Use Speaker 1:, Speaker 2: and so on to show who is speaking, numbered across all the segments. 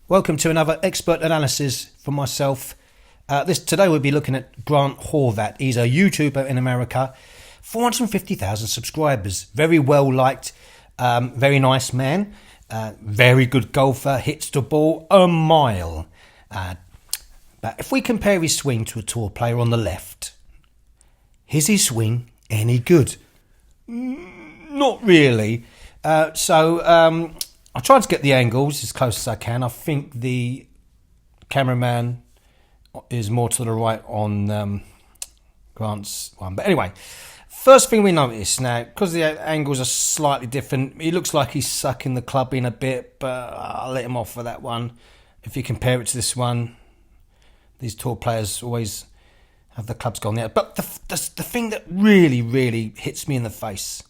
Speaker 1: Welcome to another expert analysis from myself. Today we'll be looking at Grant Horvat. He's a YouTuber in America, 450,000 subscribers, very well liked, very nice man, very good golfer, hits the ball a mile. But if we compare his swing to a tour player on the left, is his swing any good? Not really. I tried to get the angles as close as I can. I think the cameraman is more to the right on Grant's one. But anyway, first thing we notice now, because the angles are slightly different, he looks like he's sucking the club in a bit, but I'll let him off for that one. If you compare it to this one, these tour players always have the clubs gone there. But the thing that really hits me in the face,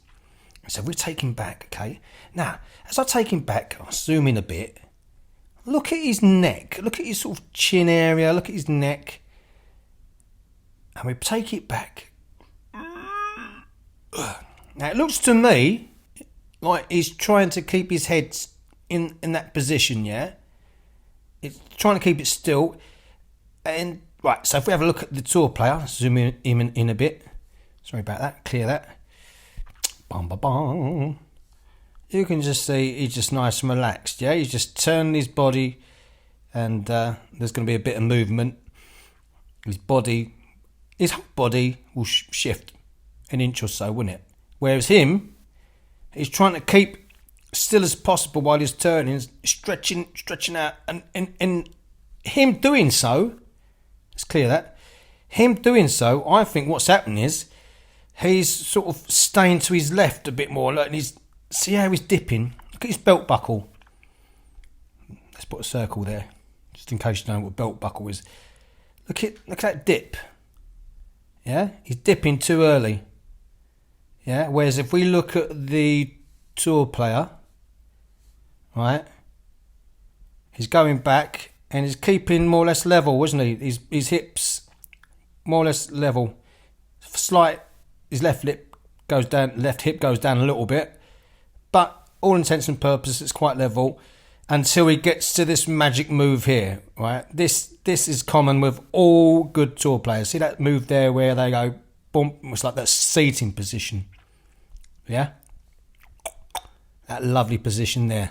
Speaker 1: so we're taking back, okay? Now, as I take him back, I'll zoom in a bit. Look at his neck. Look at his sort of chin area. Look at his neck. And we take it back. Now, it looks to me like he's trying to keep his head in that position, yeah? It's trying to keep it still. And, right, so if we have a look at the tour player, zoom in a bit. Sorry about that. Clear that. Bum, bum, bum. You can just see he's just nice and relaxed, yeah? He's just turning his body and there's going to be a bit of movement. His whole body will shift an inch or so, wouldn't it? Whereas he's trying to keep still as possible while he's turning, stretching out. And him doing so, let's clear that, him doing so, I think what's happening is he's sort of staying to his left a bit more. Look, and see how he's dipping? Look at his belt buckle. Let's put a circle there, just in case you don't know what belt buckle is. Look at that dip. Yeah, he's dipping too early. Yeah, whereas if we look at the tour player, right, he's going back and he's keeping more or less level, isn't he? His hips more or less level. Slight. His left hip goes down a little bit, but all intents and purposes it's quite level until he gets to this magic move here, right? This is common with all good tour players. See that move there where they go boom? It's like that seating position, yeah. That lovely position there,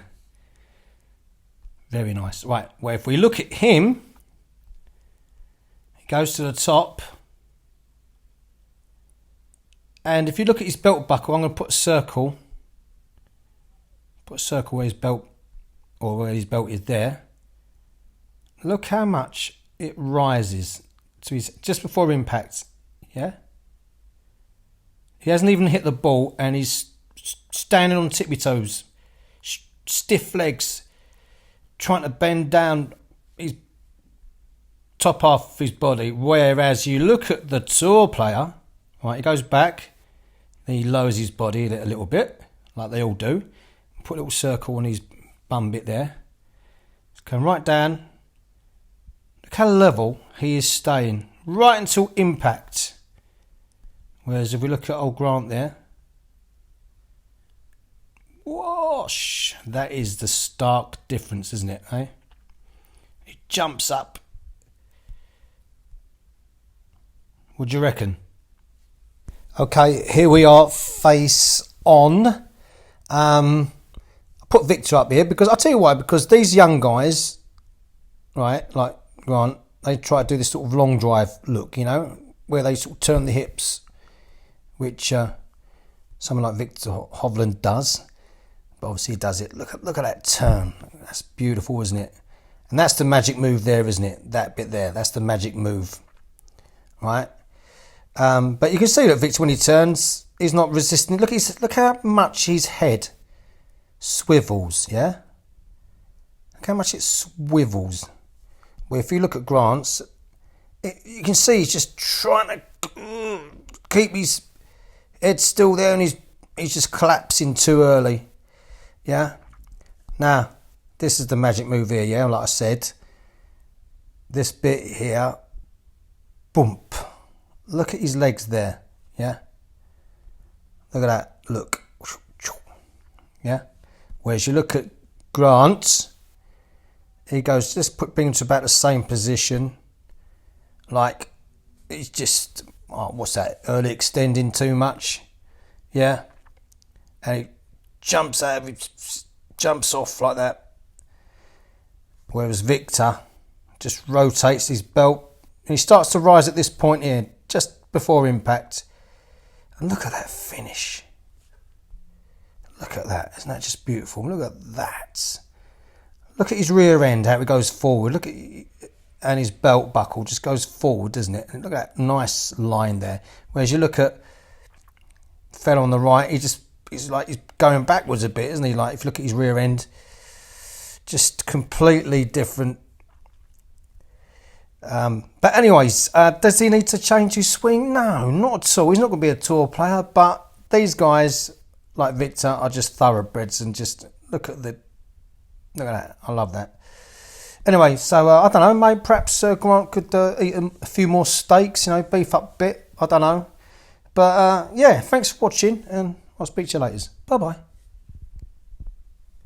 Speaker 1: very nice. Right, where if we look at him, he goes to the top. And if you look at his belt buckle, I'm going to put a circle. Put a circle where his belt, or where his belt is there. Look how much it rises to his, just before impact. Yeah? He hasn't even hit the ball and he's standing on tippy toes. Stiff legs. Trying to bend down his top half of his body. Whereas you look at the tour player, right, he goes back. Then he lowers his body a little bit, like they all do. Put a little circle on his bum bit there. Just come right down. Look how level he is staying, right until impact. Whereas if we look at old Grant there, whoosh, that is the stark difference, isn't it? Eh? He jumps up. What do you reckon? Okay, here we are, face on. I put Victor up here because I'll tell you why. Because these young guys, right, like Grant, they try to do this sort of long drive look, you know, where they sort of turn the hips, which someone like Victor Hovland does. But obviously he does it. Look at that turn. That's beautiful, isn't it? And that's the magic move there, isn't it? That bit there. That's the magic move, right? But you can see that Victor, when he turns, he's not resisting. Look how much his head swivels, yeah? Look how much it swivels. Where if you look at Grant's, you can see he's just trying to keep his head still there and he's just collapsing too early, yeah? Now, this is the magic move here, yeah? Like I said, this bit here, boom. Look at his legs there, yeah? Look at that, look. Yeah? Whereas you look at Grant, he goes, just bring him to about the same position. Like, he's just, oh, what's that, early extending too much. Yeah. And he jumps off like that. Whereas Victor just rotates his belt. And he starts to rise at this point here, just before impact. And look at that finish. Look at that. Isn't that just beautiful? Look at that. Look at his rear end, how it goes forward. Look at, and his belt buckle just goes forward, doesn't it? And look at that nice line there. Whereas you look at fella on the right, he's like he's going backwards a bit, isn't he? Like if you look at his rear end, just completely different. But anyways, does he need to change his swing? No, not at all. He's not going to be a tour player, but these guys like Victor are just thoroughbreds, and just look at that. I love that. Anyway, so I don't know, maybe perhaps Grant could eat a few more steaks, beef up a bit. I don't know. But yeah, thanks for watching, and I'll speak to you later. Bye bye.